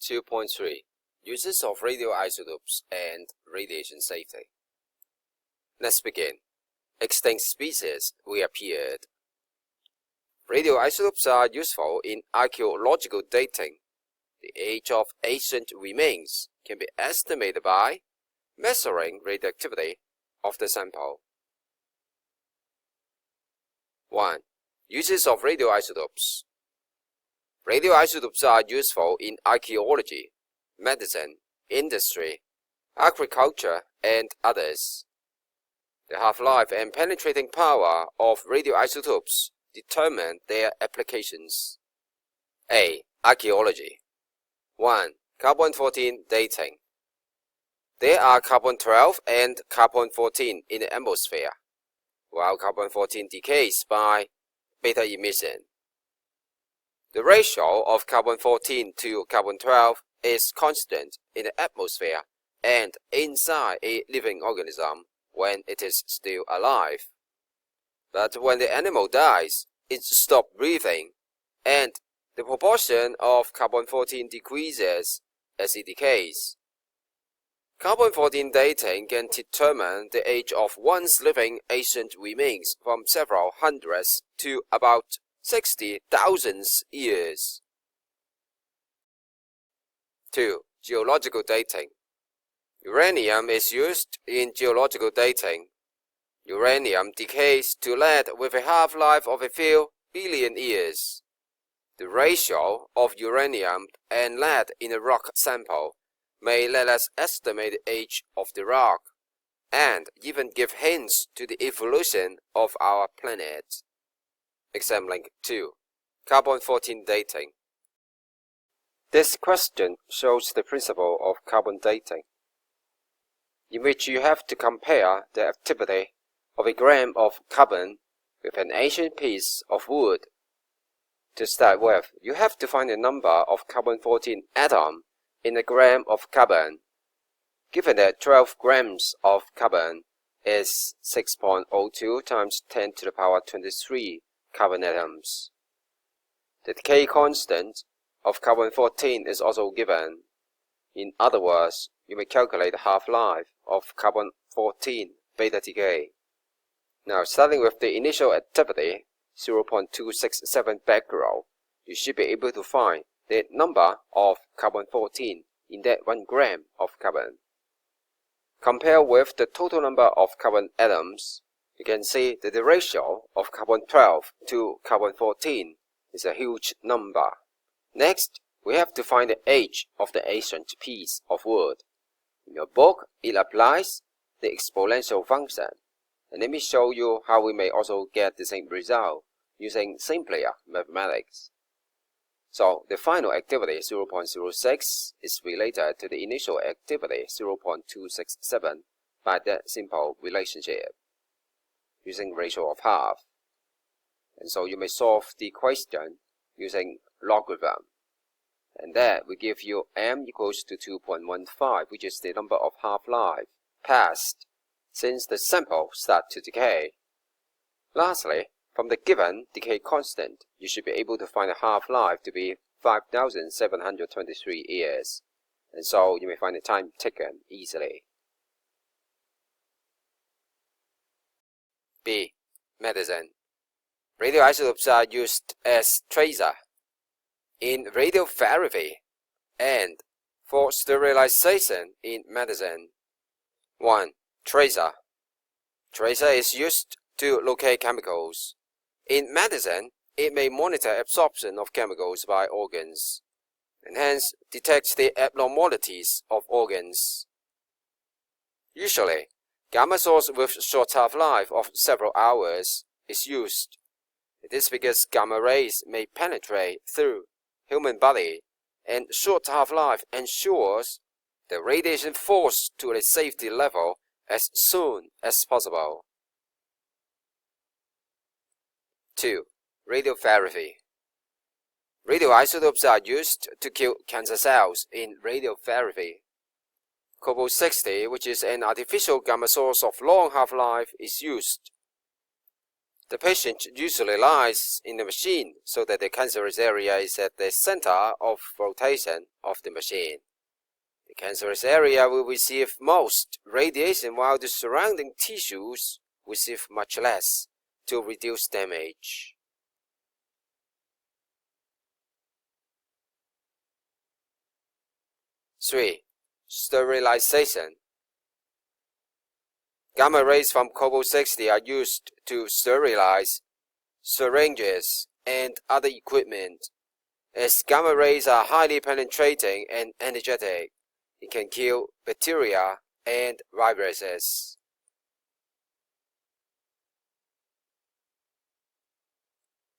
2.3 Uses of radioisotopes and radiation safety. Let's begin. Extinct species reappeared. Radioisotopes are useful in archaeological dating. The age of ancient remains can be estimated by measuring radioactivity of the sample. 1. Uses of radioisotopes. Radioisotopes are useful in archaeology, medicine, industry, agriculture, and others. The half-life and penetrating power of radioisotopes determine their applications. A. Archaeology. 1. Carbon-14 dating. There are carbon-12 and carbon-14 in the atmosphere, while carbon-14 decays by beta emission. The ratio of carbon-14 to carbon-12 is constant in the atmosphere and inside a living organism when it is still alive. But when the animal dies, it stops breathing, and the proportion of carbon-14 decreases as it decays. Carbon-14 dating can determine the age of one's living ancient remains from several hundreds to about 60,000 years. 2. Geological dating. Uranium is used in geological dating. Uranium decays to lead with a half-life of a few billion years. The ratio of uranium and lead in a rock sample may let us estimate the age of the rock, and even give hints to the evolution of our planet. Example 2. Carbon-14 dating. This question shows the principle of carbon dating, in which you have to compare the activity of a gram of carbon with an ancient piece of wood. To start with, you have to find the number of carbon-14 atoms in a gram of carbon. Given that 12 grams of carbon is 6.02 times 10 to the power 23 carbon atoms. The decay constant of carbon-14 is also given. In other words, you may calculate the half-life of carbon-14 beta decay. Now, starting with the initial activity, 0.267 becquerel, you should be able to find the number of carbon-14 in that 1 gram of carbon. Compare with the total number of carbon atoms, you can see that the ratio of carbon-12 to carbon-14 is a huge number. Next, we have to find the age of the ancient piece of wood. In your book, it applies the exponential function. And let me show you how we may also get the same result using simpler mathematics. So, the final activity 0.06 is related to the initial activity 0.267 by that simple relationship, using ratio of half. And so you may solve the question using logarithm. And that will give you m equals to 2.15, which is the number of half-life passed since the sample starts to decay. Lastly, from the given decay constant, you should be able to find the half-life to be 5,723 years. And so you may find the time taken easily. B. Medicine. Radioisotopes are used as tracer in radiotherapy and for sterilization in medicine. 1. Tracer. Tracer is used to locate chemicals. In medicine, it may monitor absorption of chemicals by organs, and hence detects the abnormalities of organs. Usually, gamma source with short half-life of several hours is used. It is because gamma rays may penetrate through human body, and short half-life ensures the radiation falls to a safety level as soon as possible. 2. Radiotherapy. Radioisotopes are used to kill cancer cells in radiotherapy. Cobalt-60, which is an artificial gamma source of long half-life, is used. The patient usually lies in the machine so that the cancerous area is at the center of rotation of the machine. The cancerous area will receive most radiation while the surrounding tissues receive much less to reduce damage. Three, sterilization. Gamma rays from cobalt-60 are used to sterilize syringes and other equipment. As gamma rays are highly penetrating and energetic, it can kill bacteria and viruses.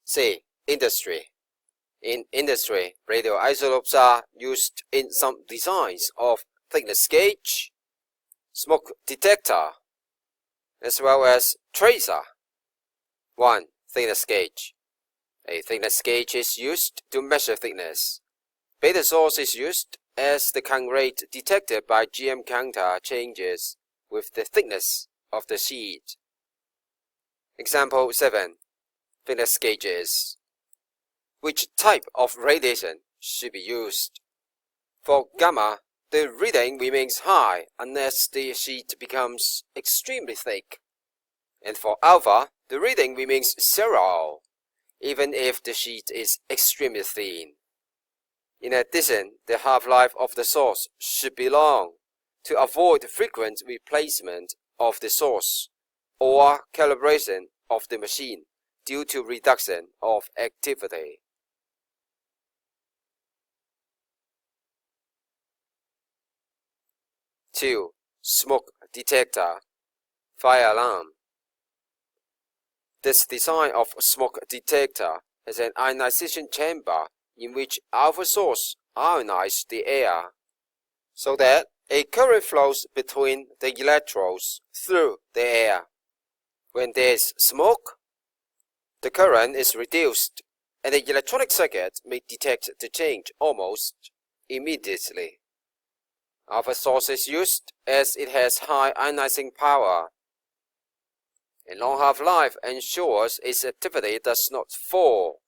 C. Industry. In industry, radioisotopes are used in some designs of thickness gauge, smoke detector, as well as tracer. 1. Thickness gauge. A thickness gauge is used to measure thickness. Beta source is used as the count rate detected by GM counter changes with the thickness of the sheet. Example 7. Thickness gauges. Which type of radiation should be used? For gamma, the reading remains high unless the sheet becomes extremely thick. And for alpha, the reading remains 0, even if the sheet is extremely thin. In addition, the half-life of the source should be long to avoid frequent replacement of the source or calibration of the machine due to reduction of activity. 2. Smoke detector. Fire alarm. This design of smoke detector has an ionization chamber in which alpha source ionizes the air, so that a current flows between the electrodes through the air. When there is smoke, the current is reduced, and the electronic circuit may detect the change almost immediately. Alpha source is used as it has high ionizing power. A long half-life ensures its activity does not fall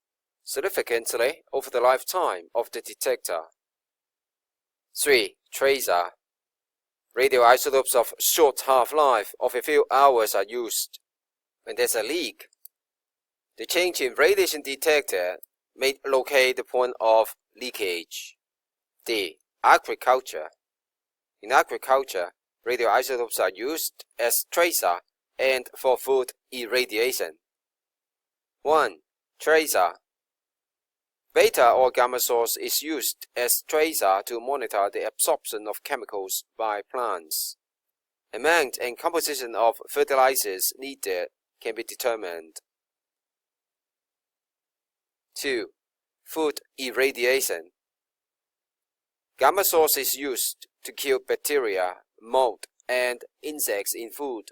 significantly over the lifetime of the detector. 3. Tracer. Radioisotopes of short half-life of a few hours are used. When there's a leak, the change in radiation detector may locate the point of leakage. D. Agriculture. In agriculture, radioisotopes are used as tracer and for food irradiation. 1. Tracer. Beta or gamma source is used as tracer to monitor the absorption of chemicals by plants. Amount and composition of fertilizers needed can be determined. 2. Food irradiation. Gamma source is used to kill bacteria, mold, and insects in food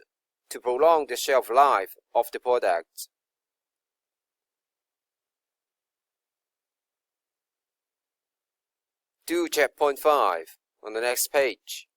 to prolong the shelf life of the product. Do check point 5 on the next page.